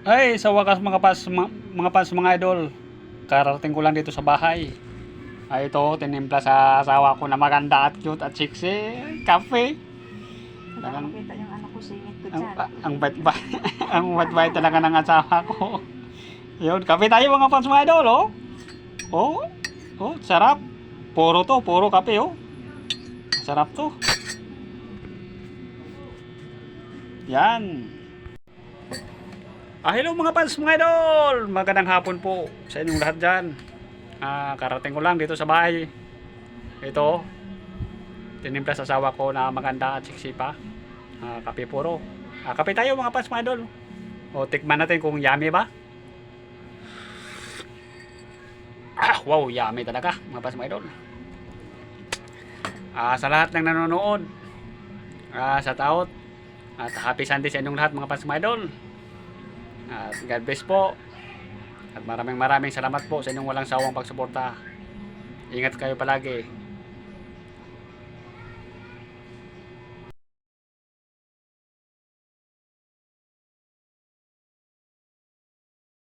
Ay, sa wakas mga pas mga idol. Karating ko lang dito sa bahay. Ay ito, tinimpla sa asawa ko na maganda at cute at sexy. Kape. Para makita yung anak ko singit ko Ang, dyan. ang bait-bait. Ang bait-bait talaga ng asawa ko. Yun, kape tayo mga fans mga idol, oh. Oh, oh, sarap. Puro kape, oh. Sarap to. Yan. Hello mga fans mga idol. Magandang hapon po sa inyong lahat dyan. Karating ko lang dito sa bahay. Ito, tinimpla sa asawa ko na maganda at sexy pa. Kape puro. Kape tayo mga fans mga idol. O, tikman natin kung yummy ba. Wow, yummy talaga mga fans mga idol. Sa lahat ng nanonood, sa taot, at happy Sunday sa inyong lahat mga fans mga idol. At God bless po. At maraming salamat po sa inyong walang sawang pagsuporta. Ingat kayo palagi.